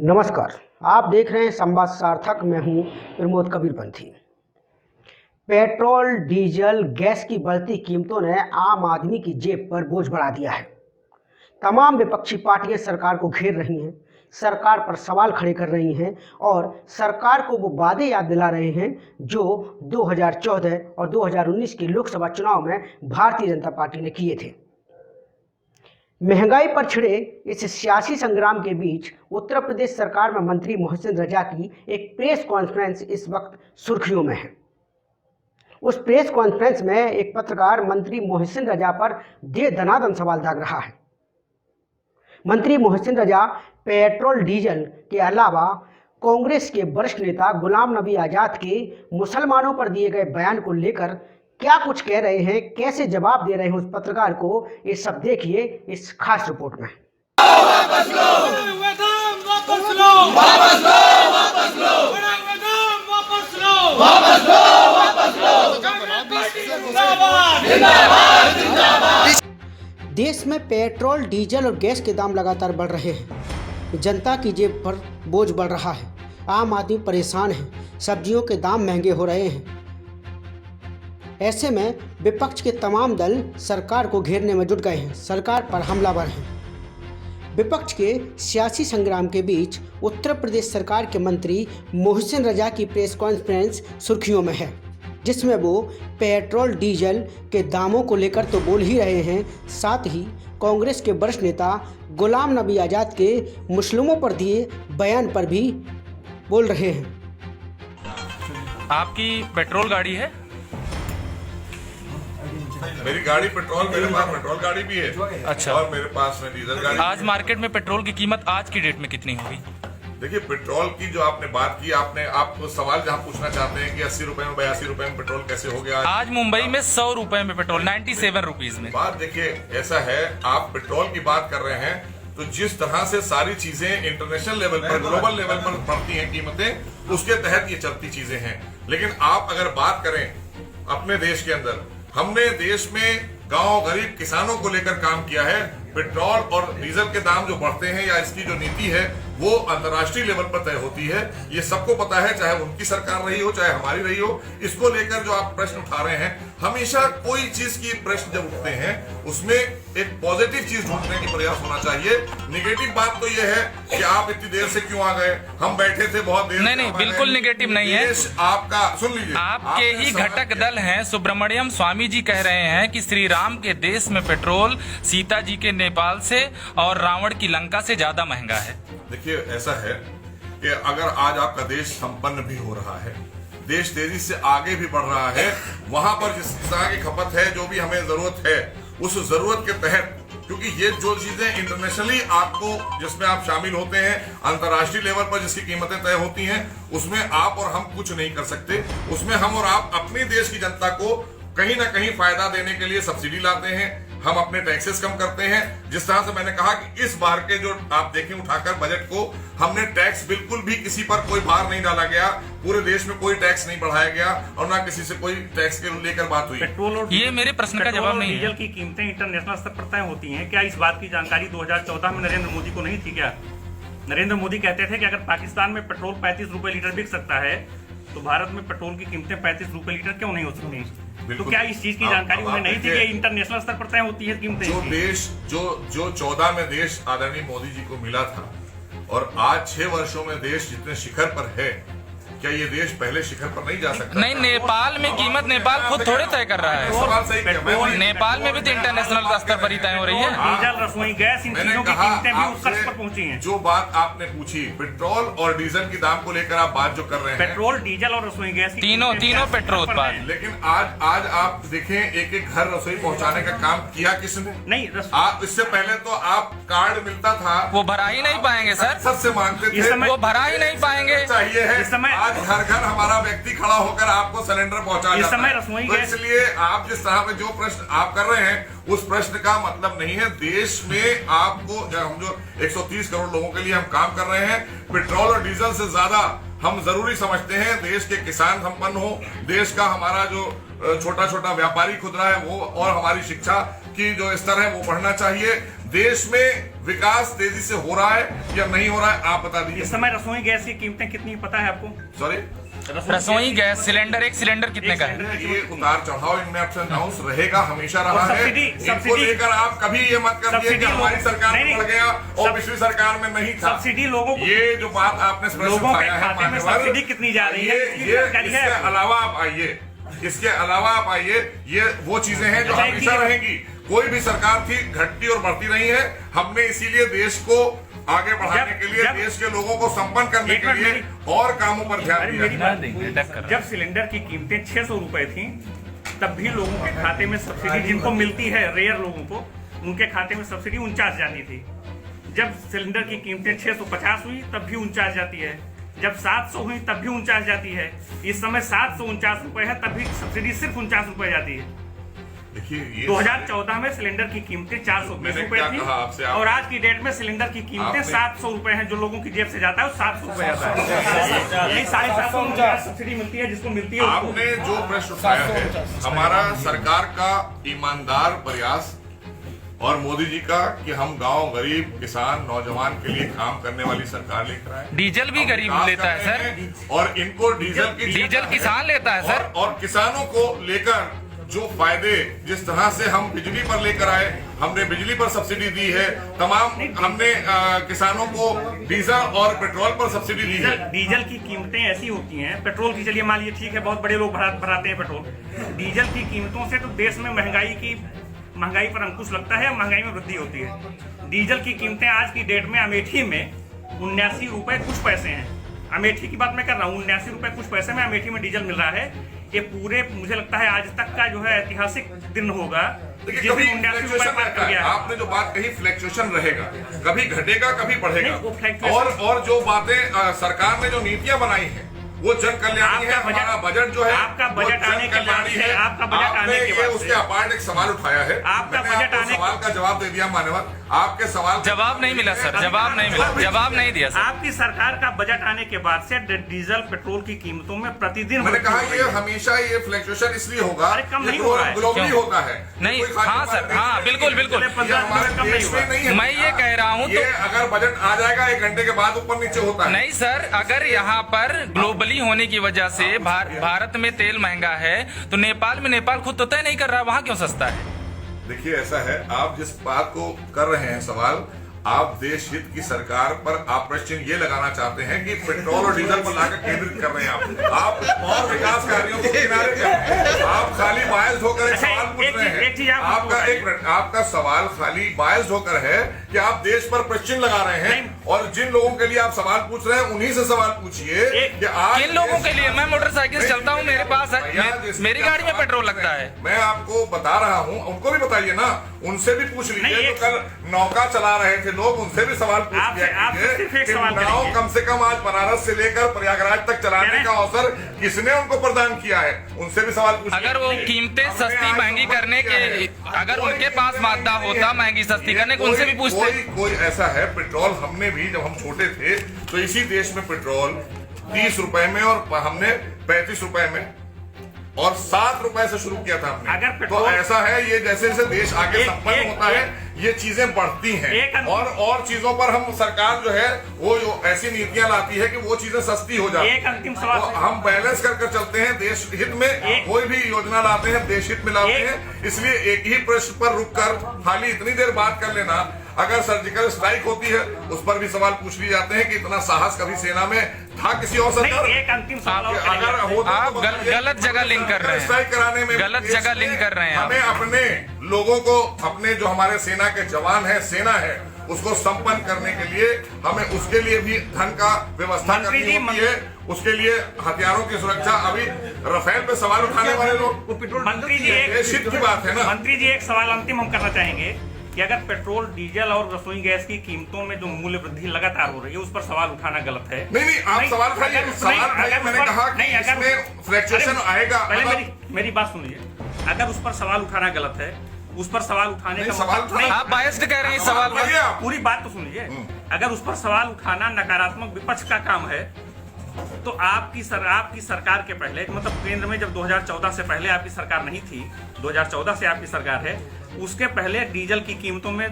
नमस्कार, आप देख रहे हैं संवाद सार्थक। मैं हूं Pramod Kabirpanthi. Petrol, diesel, gas की बढ़ती कीमतों ने आम आदमी की जेब पर बोझ बढ़ा दिया है। तमाम विपक्षी पार्टियां सरकार को घेर रही हैं, सरकार पर सवाल खड़े कर रही हैं और सरकार को वो वादे याद दिला रहे हैं जो 2014 और 2019 के लोकसभा चुनाव में भारतीय जनता पार्टी ने किए थे। महंगाई पर छिड़े इस सियासी संग्राम के बीच उत्तर प्रदेश सरकार में मंत्री मोहसिन रजा की एक प्रेस कॉन्फ्रेंस इस वक्त सुर्खियों में है। उस प्रेस कॉन्फ्रेंस में एक पत्रकार मंत्री मोहसिन रजा पर दे दनादन सवाल दाग रहा है। मंत्री मोहसिन रजा पेट्रोल डीजल के अलावा कांग्रेस के वरिष्ठ नेता गुलाम नबी आजाद के मुसलमानों पर दिए गए बयान को लेकर क्या कुछ कह रहे हैं, कैसे जवाब दे रहे हैं उस पत्रकार को, ये सब देखिए इस खास रिपोर्ट में। देश में पेट्रोल, डीजल और गैस के दाम लगातार बढ़ रहे हैं। जनता की जेब पर बोझ बढ़ रहा है। आम आदमी परेशान है। सब्जियों के दाम महंगे हो रहे हैं। ऐसे में विपक्ष के तमाम दल सरकार को घेरने में जुट गए हैं, सरकार पर हमलावर हैं। विपक्ष के सियासी संग्राम के बीच उत्तर प्रदेश सरकार के मंत्री मोहसिन रजा की प्रेस कॉन्फ्रेंस सुर्खियों में है, जिसमें वो पेट्रोल डीजल के दामों को लेकर तो बोल ही रहे हैं, साथ ही कांग्रेस के वरिष्ठ नेता गुलाम नबी आजाद के मुस्लिमों पर दिए बयान पर भी बोल रहे हैं। आपकी पेट्रोल गाड़ी है? मेरी गाड़ी पेट्रोल, मेरे पास पेट्रोल गाड़ी भी है। अच्छा। और मेरे पास में डीजल गाड़ी। आज मार्केट में पेट्रोल की कीमत आज की डेट में कितनी होगी? देखिए, पेट्रोल की जो आपने बात की, आप सवाल जहां पूछना चाहते हैं कि 80 रुपए में 82 रुपए में पेट्रोल कैसे हो गया। आज मुंबई में 100 रुपए में पेट्रोल, 97 रुपीज में। बात देखिए, ऐसा है, आप पेट्रोल की बात कर रहे हैं तो जिस तरह से सारी चीजें इंटरनेशनल लेवल पर, ग्लोबल लेवल पर बढ़ती हैं कीमतें, उसके तहत ये चलती चीजें हैं। लेकिन आप अगर बात करें अपने देश के अंदर, हमने देश में गांव गरीब किसानों को लेकर काम किया है। पेट्रोल और डीजल के दाम जो बढ़ते हैं या इसकी जो नीति है वो अंतर्राष्ट्रीय लेवल पर तय होती है। ये सबको पता है, चाहे उनकी सरकार रही हो चाहे हमारी रही हो। इसको लेकर जो आप प्रश्न उठा रहे हैं, हमेशा कोई चीज की प्रश्न जब उठते हैं उसमें एक पॉजिटिव चीज ढूंढने की प्रयास होना चाहिए। निगेटिव बात तो ये है कि आप इतनी देर से क्यों आ गए, हम बैठे थे बहुत देर। नहीं, बिल्कुल निगेटिव नहीं है। आपका सुन लीजिए, आपके ही घटक दल हैं सुब्रमण्यम स्वामी जी कह रहे हैं कि श्री राम के देश में पेट्रोल सीता जी के नेपाल से और रावण की लंका से ज्यादा महंगा है। देखिए, ऐसा है कि अगर आज आपका देश संपन्न भी हो रहा है, देश तेजी से आगे भी बढ़ रहा है, वहां पर जिस तरह की खपत है, जो भी हमें जरूरत है, उस जरूरत के तहत, क्योंकि ये जो चीजें इंटरनेशनली आपको जिसमें आप शामिल होते हैं, अंतर्राष्ट्रीय लेवल पर जिसकी कीमतें तय होती हैं, उसमें आप और हम कुछ नहीं कर सकते। उसमें हम और आप अपने देश की जनता को कहीं ना कहीं फायदा देने के लिए सब्सिडी लाते हैं, हम अपने टैक्सेस कम करते हैं। जिस तरह से मैंने कहा कि इस बार के जो आप देखें उठाकर बजट को, हमने टैक्स बिल्कुल भी किसी पर कोई भार नहीं डाला गया, पूरे देश में कोई टैक्स नहीं बढ़ाया गया और ना किसी से कोई टैक्स के लेकर बात हुई। पेट्रोल और ये मेरे प्रश्न का जवाब नहीं है। डीजल की कीमतें इंटरनेशनल स्तर पर तय होती हैं। क्या इस बात की जानकारी 2014 में नरेंद्र मोदी को नहीं थी? क्या नरेंद्र मोदी कहते थे कि अगर पाकिस्तान में पेट्रोल 35 रुपए लीटर बिक सकता है तो भारत में पेट्रोल की कीमतें 35 रुपए लीटर क्यों नहीं हो सकती? तो क्या इस चीज की जानकारी उन्हें नहीं थी कि इंटरनेशनल स्तर पर तय होती है कीमतें? जो देश जो 14 में देश आदरणीय मोदी जी को मिला था और आज 6 वर्षों में देश जितने शिखर पर है, क्या ये देश पहले शिखर पर नहीं जा सकता? नहीं, नेपाल में कीमत नेपाल खुद थोड़े तय कर रहा है। सवाल सही है। नेपाल में भी तो इंटरनेशनल स्तर पर ही तय हो रही है। डीजल, रसोई गैस, इन चीजों की कीमतें भी उस स्तर पर पहुंची हैं। जो बात आपने पूछी पेट्रोल और डीजल के दाम को लेकर आप बात जो कर रहे हैं, पेट्रोल, डीजल और रसोई गैस तीनों पेट्रोल उत्पाद। लेकिन आज आप देखें, एक एक घर रसोई पहुंचाने का काम किया किसने? नहीं, आप इससे पहले तो आप कार्ड मिलता था, वो भरा ही नहीं पाएंगे सर, सबसे मांगते थे, वो भरा ही नहीं पाएंगे। चाहिए है इस समय आज घर घर हमारा व्यक्ति खड़ा होकर आपको सिलेंडर पहुंचा इस जाता समय है। रसोई तो गैस, इसलिए आप जिस तरह में जो प्रश्न आप कर रहे हैं, उस प्रश्न का मतलब नहीं है। देश में आपको हम जो 130 करोड़ लोगों के लिए हम काम कर रहे हैं, पेट्रोल और डीजल से ज्यादा हम जरूरी समझते हैं देश के किसान संपन्न हो, देश का हमारा जो छोटा छोटा व्यापारी खुदरा है वो, और हमारी शिक्षा की जो स्तर है वो बढ़ना चाहिए। देश में विकास तेजी से हो रहा है या नहीं हो रहा है, आप बता दीजिए। इस समय रसोई गैस की कीमतें कितनी पता है आपको? सॉरी, रसोई गैस सिलेंडर, एक सिलेंडर कितने का है? ये उतार चढ़ाव इनमें अप्स एंड डाउन्स रहेगा, हमेशा रहा है। इनको लेकर आप कभी ये मत करिए कि हमारी सरकार में बढ़ गया और पिछली सरकार में नहीं था। सब्सिडी लोगों को, ये जो बात आपने लोगों के खाते में सब्सिडी कितनी जा रही है, इसके अलावा आप आइए, इसके अलावा आप आइए, ये वो चीजें हैं जो हमेशा रहेंगी। कोई भी सरकार थी, घटती और बढ़ती नहीं है। हमने इसीलिए देश को आगे बढ़ाने के लिए, देश के लोगों को संपन्न करने के लिए और कामों पर ध्यान दिया। जब सिलेंडर की कीमतें 600 रुपए थी, तब भी लोगों के खाते में सब्सिडी, जिनको मिलती है रेयर लोगों को, उनके खाते में सब्सिडी 49 जाती थी। जब सिलेंडर की कीमतें 650 हुई तब भी 49 जाती है। जब 700 हुई तब भी 49 जाती है। इस समय 749 रुपए है, तब भी सब्सिडी सिर्फ 49 रुपए जाती है। देखिए 2014 में सिलेंडर की कीमतें 420 रुपए थी और आज की डेट में सिलेंडर की कीमतें 700 रुपए हैं। जो लोगों की जेब से जाता है वो 700 रुपए जाता है। यही 750 सब्सिडी मिलती है, जिसको मिलती है। आपने जो प्रश्न उठाया है, हमारा सरकार का ईमानदार प्रयास और मोदी जी का कि हम गांव, गरीब, किसान, नौजवान के लिए काम करने वाली सरकार लेकर आए। डीजल भी गरीब लेता है सर, और इनको डीजल किसान लेता है सर। और किसानों को लेकर जो फायदे, जिस तरह से हम बिजली पर लेकर आए, हमने बिजली पर सब्सिडी दी है, तमाम हमने किसानों को डीजल और पेट्रोल पर सब्सिडी दी है। डीजल की कीमतें ऐसी होती हैं, पेट्रोल की चलिए मान लीजिए ठीक है, बहुत बड़े लोग भराते हैं पेट्रोल। डीजल की कीमतों से तो देश में महंगाई पर अंकुश लगता है, महंगाई में वृद्धि होती है। डीजल की कीमतें आज की डेट में अमेठी में 79 रुपए कुछ पैसे हैं। अमेठी की बात मैं कर रहा हूँ, 79 रुपए कुछ पैसे में अमेठी में डीजल मिल रहा है। ये पूरे, मुझे लगता है आज तक का जो है ऐतिहासिक दिन होगा। कभी आपने जो बात कही, फ्लैक्चुएशन रहेगा, कभी घटेगा कभी बढ़ेगा। और जो बातें सरकार ने जो नीतियां बनाई हैं वो जन कल्याणी है। हमारा बजट जो है, आपका बजट आने के बाद से, आपका बजट आने के बाद उसके अपार्ट एक सवाल उठाया है, आपका बजट आने सवाल का जवाब दे दिया मान्यवर। आपके सवाल जवाब नहीं मिला सर, जवाब नहीं मिला, जवाब नहीं दिया सर। आपकी सरकार का बजट आने के बाद से डीजल पेट्रोल की कीमतों में प्रतिदिन, मैंने कहा ये हमेशा ये फ्लक्चुएशन इसलिए होगा, कम नहीं हो रहा है, ग्लोबली होता है। नहीं, हाँ सर, हाँ बिल्कुल बिल्कुल, मैं ये कह रहा हूँ। तो अगर बजट आ जाएगा 1 घंटे के बाद ऊपर नीचे होता है। नहीं सर, अगर यहाँ पर ग्लोबली होने की वजह से भारत में तेल महंगा है, तो नेपाल खुद तो तय नहीं कर रहा, वहाँ क्यों सस्ता है? देखिए ऐसा है, आप जिस बात को कर रहे हैं सवाल, आप देश हित की सरकार पर आप प्रश्न ये लगाना चाहते हैं कि पेट्रोल और डीजल पर लाकर केंद्रित कर रहे हैं आप और विकास कार्यों को किनारे कर रहे हैं। आप खाली बायस्ड होकर एक सवाल पूछ रहे हैं। आपका एक मिनट, आपका सवाल खाली बायस्ड होकर है कि आप देश पर प्रश्न लगा रहे हैं, और जिन लोगों के लिए आप सवाल पूछ रहे हैं उन्हीं से सवाल पूछिए कि आज किन लोगों के लिए। मैं मोटरसाइकिल चलता हूँ, मेरे पास मेरी गाड़ी में पेट्रोल लगता है। मैं आपको बता रहा हूँ, उनको भी बताइए ना, उनसे भी पूछ लीजिए। जो कल नौका चला रहे थे लोग, उनसे भी सवाल पूछ लिया। नाव कम से कम आज बनारस से लेकर प्रयागराज तक चलाने का अवसर किसने उनको प्रदान किया है, उनसे भी सवाल पूछिए। अगर वो कीमतें सस्ती महंगी करने के, अगर उनके पास मादा होता महंगी सस्ती करने को, उनसे भी पूछते। कोई ऐसा है, पेट्रोल हमने भी जब हम छोटे थे तो इसी देश में पेट्रोल 30 रुपए में और हमने 35 रुपए में और 7 रुपए से शुरू किया था हमने। अगर तो ऐसा है, ये जैसे जैसे देश आगे संपन्न होता है ये चीजें बढ़ती हैं, और चीजों पर हम सरकार जो है वो जो ऐसी नीतियां लाती है कि वो चीजें सस्ती हो जाती है। एक अंतिम सवाल, तो हम बैलेंस कर चलते हैं देश हित में। कोई भी योजना लाते हैं देश हित में लाते हैं, इसलिए एक ही प्रश्न पर रुककर खाली इतनी देर बात कर लेना। अगर सर्जिकल स्ट्राइक होती है उस पर भी सवाल पूछ लिए जाते हैं कि इतना साहस कभी सेना में था किसी और सरकार। एक अंतिम सवाल, अगर आप गलत जगह लिंक कर रहे हैं, स्ट्राइक कराने में गलत जगह लिंक कर रहे हैं। हमें अपने लोगों को, अपने जो हमारे सेना के जवान है, सेना है, उसको संपन्न करने के लिए हमें उसके लिए भी धन का व्यवस्था करनी होती है। उसके लिए हथियारों की सुरक्षा, अभी राफेल पे सवाल उठाने वाले लोग, मंत्री जी की बात है ना। मंत्री जी एक सवाल अंतिम हम करना चाहेंगे कि अगर पेट्रोल, डीजल और रसोई गैस की कीमतों में जो मूल्य वृद्धि लगातार हो रही है, उस पर सवाल उठाना गलत है। नहीं, आप सवाल खाइए, मैंने कहा कि इसमें फ्लक्चुएशन आएगा। पहले मेरी बात सुनिए, अगर उस पर सवाल उठाना गलत है, उस पर सवाल उठाने का सवाल, आप बायस्ड कह रहे हैं सवाल पर, पूरी बात तो सुनिए। अगर उस पर सवाल उठाना नकारात्मक विपक्ष का काम है, तो आपकी सरकार के पहले, मतलब केंद्र में जब 2014 से पहले आपकी सरकार नहीं थी, 2014 से आपकी सरकार है, उसके पहले डीजल की कीमतों में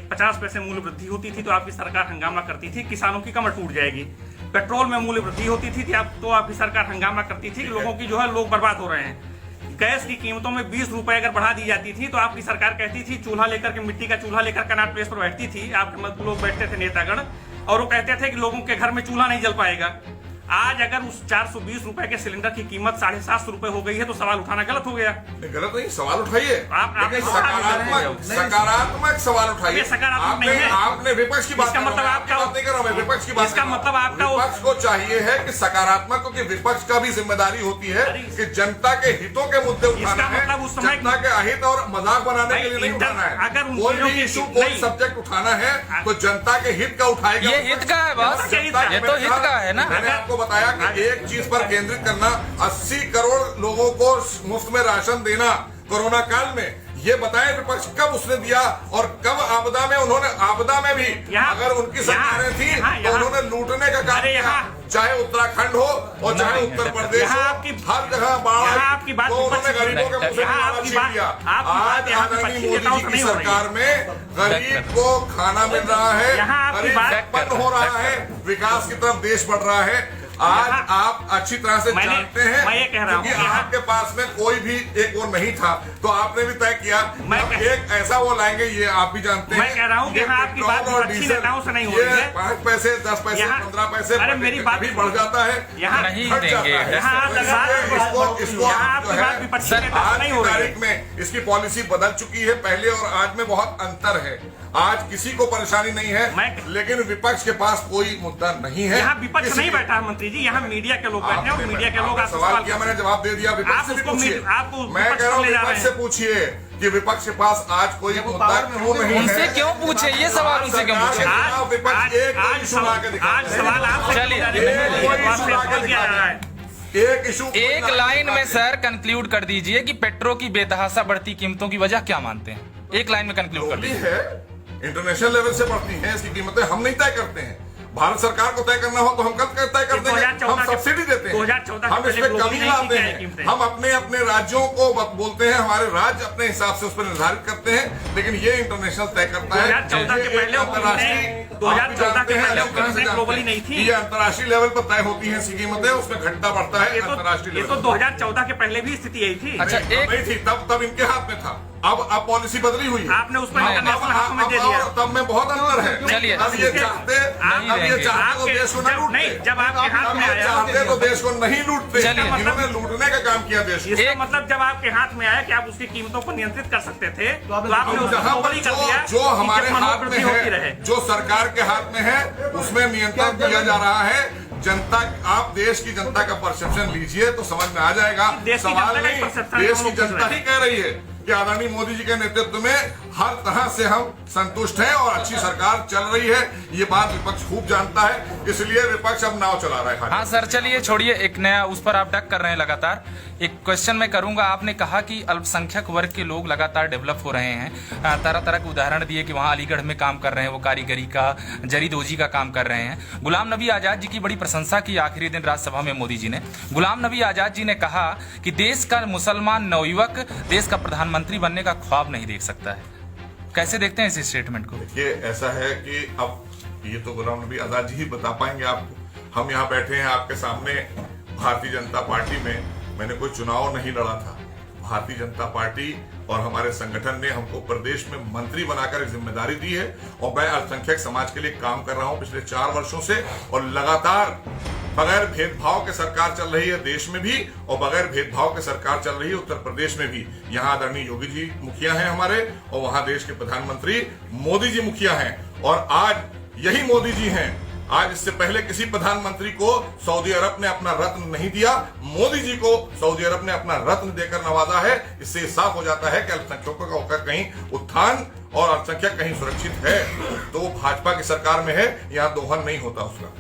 50 पैसे मूल्य वृद्धि होती थी तो आपकी सरकार हंगामा करती थी किसानों की कमर टूट जाएगी। पेट्रोल में मूल्य वृद्धि होती थी तो आपकी सरकार हंगामा करती थी कि लोगों की जो है लोग बर्बाद हो रहे हैं। गैस की कीमतों में 20 रुपए अगर बढ़ा दी जाती थी तो आपकी सरकार कहती थी चूल्हा लेकर के, मिट्टी का चूल्हा लेकर कनॉट प्लेस पर बैठती थी, आपके लोग बैठते थे नेतागण, और वो कहते थे कि लोगों के घर में चूल्हा नहीं जल पाएगा। आज अगर उस 420 रुपए के सिलेंडर की कीमत 750 रुपए हो गई है तो सवाल उठाना गलत हो गया। गलत नहीं, सवाल उठाइए, आपने सकारात्मक सवाल उठाइए। सकारात्मक नहीं है, आपने विपक्ष की बात मतलब आपका नहीं कर रहा हूं, विपक्ष की बात। इसका मतलब आपका विपक्ष को चाहिए है कि सकारात्मक, क्योंकि विपक्ष का भी जिम्मेदारी होती है कि जनता के हितों के मुद्दे उठाना है, मतलब उस समय जनता के अहित और मजाक बनाने के लिए नहीं उठाना है। अगर कोई भी इशू, कोई सब्जेक्ट उठाना है तो जनता के हित का उठाएगा। ये हित का है बस, ये तो हित का है ना। मैंने आपको बताया कि एक चीज पर केंद्रित करना, 80 करोड़ लोगों को मुफ्त में राशन देना कोरोना काल में, ये बताएं विपक्ष कब उसने दिया और कब आपदा में उन्होंने, आपदा में भी अगर उनकी सरकारें थी तो उन्होंने लूटने का काम किया, चाहे उत्तराखंड हो और चाहे उत्तर प्रदेश हो, हर जगह बाढ़, तो उन्होंने गरीबों के मुंह से खाना छीन लिया। आज आदरणीय मोदी जी की सरकार में गरीब को खाना मिल रहा है, गरीब उत्पन्न हो रहा है, विकास की तरफ देश बढ़ रहा है। आज आप अच्छी तरह से जानते हैं, मैं ये कह रहा हूं कि आपके पास में कोई भी एक वो नहीं था, तो आपने भी तय किया एक ऐसा वो लाएंगे, ये आप भी जानते हैं। मैं कह रहा हूं कि आपकी बात अच्छी नेताओं से नहीं हो रही है। 5 पैसे 10 पैसे 15 पैसे, अरे मेरी बात भी बढ़ जाता है, यहाँ नहीं देंगे। आज की तारीख में इसकी पॉलिसी बदल चुकी है, पहले और आज में बहुत अंतर है। आज किसी को परेशानी नहीं है, लेकिन विपक्ष के पास कोई मुद्दा नहीं है। यहाँ विपक्ष नहीं बैठा है मंत्री जी, यहाँ मीडिया के लोग बैठे हैं और मीडिया के लोग आपसे सवाल किया, मैंने जवाब दे दिया। विपक्ष से भी पूछिए, मैं कह रहा हूँ विपक्ष से पूछिए कि विपक्ष के पास आज कोई मुद्दा क्यों नहीं है। उनसे क्यों पूछे ये सवाल, उनसे क्यों पूछे? विपक्ष एक इशू ला के दिखा, सवाल आपसे एक इशू, एक लाइन में सर कंक्लूड कर दीजिए कि पेट्रोल की बेतहाशा बढ़ती कीमतों की वजह क्या मानते हैं? एक लाइन में कंक्लूड कर दीजिए। इंटरनेशनल लेवल से बढ़ती हैं इसकी कीमतें, हम नहीं तय करते हैं। भारत सरकार को तय करना हो तो हम कल तय कर देंगे, हम सब्सिडी देते हैं, हम इसमें कमी लाते हैं, हम अपने अपने राज्यों को बोलते हैं, हमारे राज्य अपने हिसाब से उस पर निर्धारित करते हैं, लेकिन ये इंटरनेशनल तय करता है। 2014 के पहले ग्लोबली नहीं थी, ये अंतर्राष्ट्रीय लेवल पर तय होती है कीमतें, उसमें घटता बढ़ता है अंतर्राष्ट्रीय लेवल। तो 2014 के पहले भी स्थिति यही थी। अच्छा, नहीं थी, तब इनके हाथ में था, अब पॉलिसी बदली हुई है, आपने उस पर इंटरनेशनल हाथों में दे दिया। तब में बहुत अंतर है। चलिए, अब ये चाहते तो देश को नहीं लूटते, नहीं, जब आपके हाथ में आया चाहते तो देश को नहीं लूटते, इन्होंने लूटने का काम किया देश को। इसका मतलब जब आपके हाथ में आया कि आप उसकी कीमतों को नियंत्रित कर सकते थे तो आपने उसको ग्लोबली कर दिया। जो हमारे हाथ में है, जो सरकार के हाथ में है, उसमें नियंत्रण किया जा रहा है। जनता, आप देश की जनता का परसेप्शन लीजिए तो समझ में आ जाएगा। सवाल नहीं, देश की जनता ही कह रही है कि आदरणीय मोदी जी के नेतृत्व में हर तरह से हम संतुष्ट हैं और अच्छी सरकार चल रही है। ये बात विपक्ष खूब जानता है, इसलिए विपक्ष अब नाव चला रहा है। हाँ सर, चलिए छोड़िए, एक नया उस पर आप डक कर रहे हैं लगातार। एक क्वेश्चन मैं करूंगा, आपने कहा कि अल्पसंख्यक वर्ग के लोग लगातार डेवलप हो रहे हैं, तरह तरह के उदाहरण दिए कि वहाँ अलीगढ़ में काम कर रहे हैं, वो कारीगरी का, जरीदोजी का काम कर रहे हैं। गुलाम नबी आज़ाद जी की बड़ी प्रशंसा की आखिरी दिन राज्यसभा में मोदी जी ने। गुलाम नबी आज़ाद जी ने कहा कि देश का मुसलमान नवयुवक देश का प्रधानमंत्री बनने का ख्वाब नहीं देख सकता है। कैसे देखते हैं इस स्टेटमेंट को? देखिए, ऐसा है कि अब ये तो गुलाम नबी आजाद जी ही बता पाएंगे आपको। हम यहाँ बैठे हैं आपके सामने, भारतीय जनता पार्टी में मैंने कोई चुनाव नहीं लड़ा था। भारतीय जनता पार्टी और हमारे संगठन ने हमको प्रदेश में मंत्री बनाकर एक जिम्मेदारी दी है और मैं अल्पसंख्यक समाज के लिए काम कर रहा हूँ पिछले 4 वर्षों से, और लगातार बगैर भेदभाव के सरकार चल रही है देश में भी, और बगैर भेदभाव के सरकार चल रही है उत्तर प्रदेश में भी। यहाँ आदरणीय योगी जी मुखिया हैं हमारे, और वहां देश के प्रधानमंत्री मोदी जी मुखिया हैं, और आज यही मोदी जी हैं। आज इससे पहले किसी प्रधानमंत्री को सऊदी अरब ने अपना रत्न नहीं दिया, मोदी जी को सऊदी अरब ने अपना रत्न देकर नवाजा है। इससे साफ हो जाता है कि अल्पसंख्यकों का कहीं उत्थान और अल्पसंख्यक कहीं सुरक्षित है तो भाजपा की सरकार में है, यहाँ दोहन नहीं होता उसका।